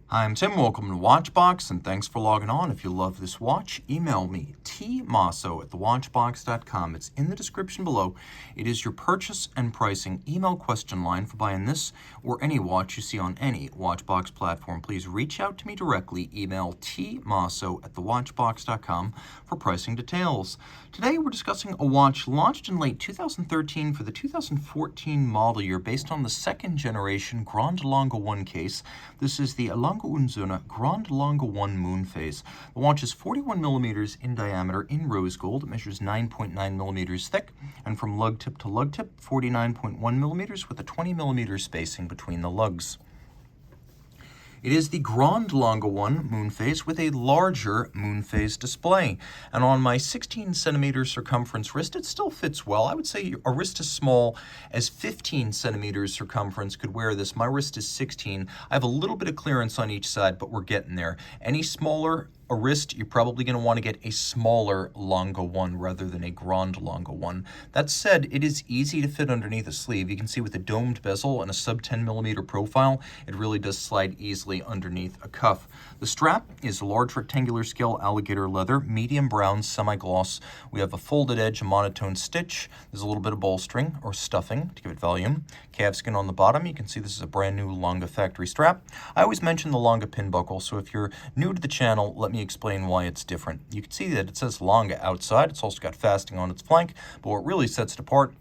Hi, I'm Tim. Welcome to Watchbox, and thanks for logging on. If you love this watch, email me, tmosso@thewatchbox.com. It's in the description below. It is your purchase and pricing email question line for buying this or any watch you see on any Watchbox platform. Please reach out to me directly. Email tmosso@thewatchbox.com for pricing details. Today we're discussing a watch launched in late 2013 for the 2014 model year based on the second generation Grande Lange 1 case. This is the Lange Söhne Grande Lange 1 moon phase. The watch is 41 millimeters in diameter in rose gold. It measures 9.9 millimeters thick, and from lug tip to lug tip, 49.1 millimeters with a 20 millimeter spacing between the lugs. It is the Grande Lange 1 moon phase with a larger moon phase display. And on my 16 centimeter circumference wrist, it still fits well. I would say a wrist as small as 15 centimeters circumference could wear this. My wrist is 16. I have a little bit of clearance on each side, but we're getting there. Any smaller a wrist, you're probably going to want to get a smaller Lange 1 rather than a Grande Lange 1. That said, it is easy to fit underneath a sleeve. You can see with a domed bezel and a sub 10 millimeter profile, it really does slide easily underneath a cuff. The strap is large rectangular scale alligator leather, medium brown semi-gloss. We have a folded edge, a monotone stitch. There's a little bit of bolstering or stuffing to give it volume. Calfskin on the bottom. You can see this is a brand new Lange factory strap. I always mention the Lange pin buckle, so if you're new to the channel, let me explain why it's different. You can see that it says Lange outside. It's also got fasting on its flank, but what really sets it apart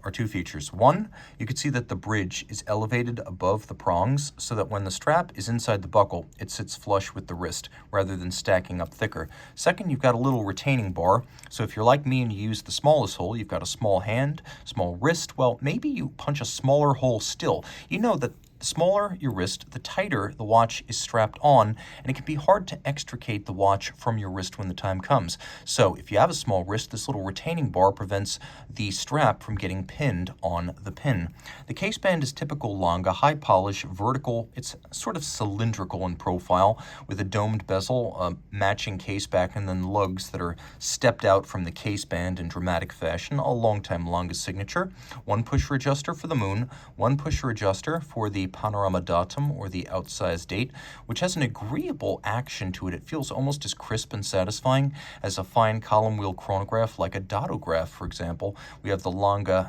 are two features. One, you can see that the bridge is elevated above the prongs so that when the strap is inside the buckle, it sits flush with the wrist rather than stacking up thicker. Second, you've got a little retaining bar, so if you're like me and you use the smallest hole, you've got a small hand, small wrist, well, maybe you punch a smaller hole still. You know that the smaller your wrist, the tighter the watch is strapped on, and it can be hard to extricate the watch from your wrist when the time comes. So if you have a small wrist, this little retaining bar prevents the strap from getting pinned on the pin. The case band is typical Lange, high polish, vertical. It's sort of cylindrical in profile with a domed bezel, matching case back, and then lugs that are stepped out from the case band in dramatic fashion, a longtime Lange signature. One pusher adjuster for the moon, one pusher adjuster for the panorama datum, or the outsize date, which has an agreeable action to it. It feels almost as crisp and satisfying as a fine column wheel chronograph like a dotograph, for example. We have the Lange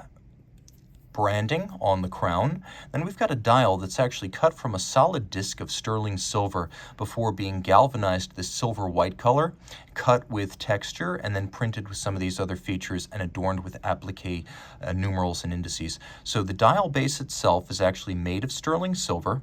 branding on the crown. Then we've got a dial that's actually cut from a solid disc of sterling silver before being galvanized this silver white color, cut with texture, and then printed with some of these other features and adorned with applique numerals and indices. So the dial base itself is actually made of sterling silver.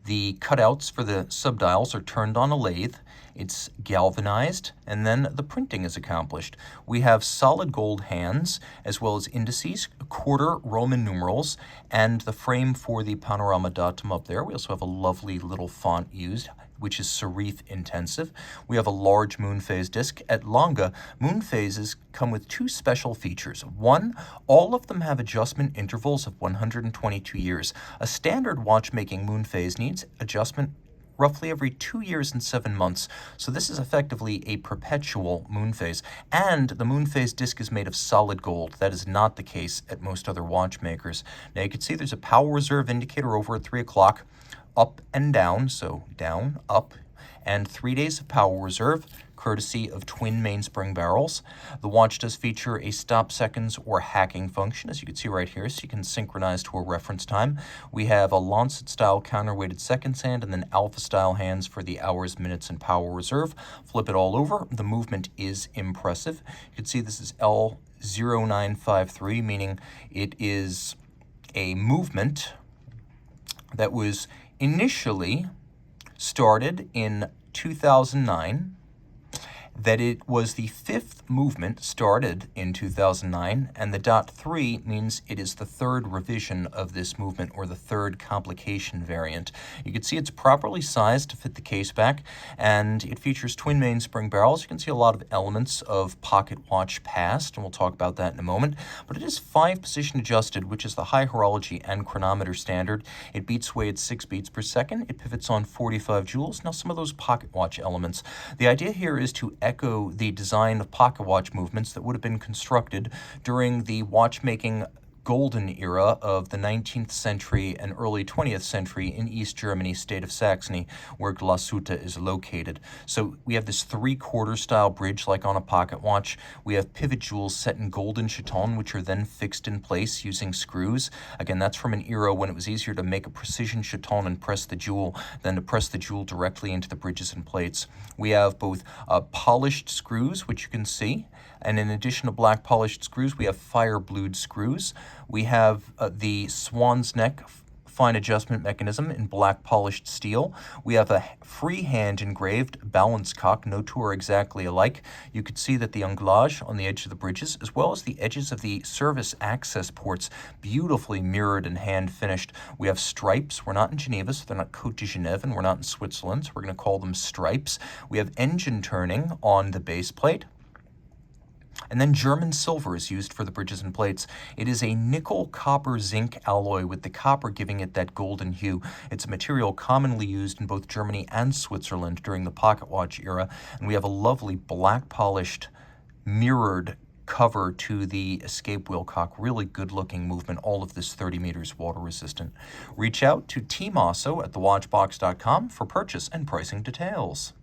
The cutouts for the subdials are turned on a lathe. It's galvanized, and then the printing is accomplished. We have solid gold hands, as well as indices, quarter Roman numerals, and the frame for the panorama datum up there. We also have a lovely little font used, which is serif intensive. We have a large moon phase disc. At Lange, moon phases come with two special features. One, all of them have adjustment intervals of 122 years. A standard watchmaking moon phase needs adjustment roughly every 2 years and 7 months. So this is effectively a perpetual moon phase. And the moon phase disc is made of solid gold. That is not the case at most other watchmakers. Now you can see there's a power reserve indicator over at 3 o'clock, up and down, so down, up, and 3 days of power reserve, courtesy of twin mainspring barrels. The watch does feature a stop seconds or hacking function, as you can see right here, so you can synchronize to a reference time. We have a Lancet style counterweighted seconds hand, and then alpha style hands for the hours, minutes, and power reserve. Flip it all over. The movement is impressive. You can see this is L0953, meaning it is a movement that was initially started in 2009, that it was the fifth movement started in 2009, and the .3 means it is the third revision of this movement, or the third complication variant. You can see it's properly sized to fit the case back, and it features twin mainspring barrels. You can see a lot of elements of pocket watch past, and we'll talk about that in a moment, but it is 5-position adjusted, which is the high horology and chronometer standard. It beats sway at 6 beats per second. It pivots on 45 joules. Now, some of those pocket watch elements. The idea here is to echo the design of pocket watch movements that would have been constructed during the watchmaking golden era of the 19th century and early 20th century in East Germany, state of Saxony, where Glashütte is located. So we have this three-quarter style bridge like on a pocket watch. We have pivot jewels set in golden chaton, which are then fixed in place using screws. Again, that's from an era when it was easier to make a precision chaton and press the jewel than to press the jewel directly into the bridges and plates. We have both polished screws, which you can see, and in addition to black polished screws, we have fire blued screws. We have the swan's neck fine adjustment mechanism in black polished steel. We have a freehand engraved balance cock. No two are exactly alike. You could see that the anglage on the edge of the bridges, as well as the edges of the service access ports, beautifully mirrored and hand finished. We have stripes. We're not in Geneva, so they're not Côte de Genève, and we're not in Switzerland, so we're going to call them stripes. We have engine turning on the base plate. And then German silver is used for the bridges and plates. It is a nickel copper zinc alloy, with the copper giving it that golden hue. It's a material commonly used in both Germany and Switzerland during the pocket watch era. And we have a lovely black polished mirrored cover to the escape wheel cock. Really good looking movement. All of this 30 meters water resistant. Reach out to Team Mosso at thewatchbox.com for purchase and pricing details.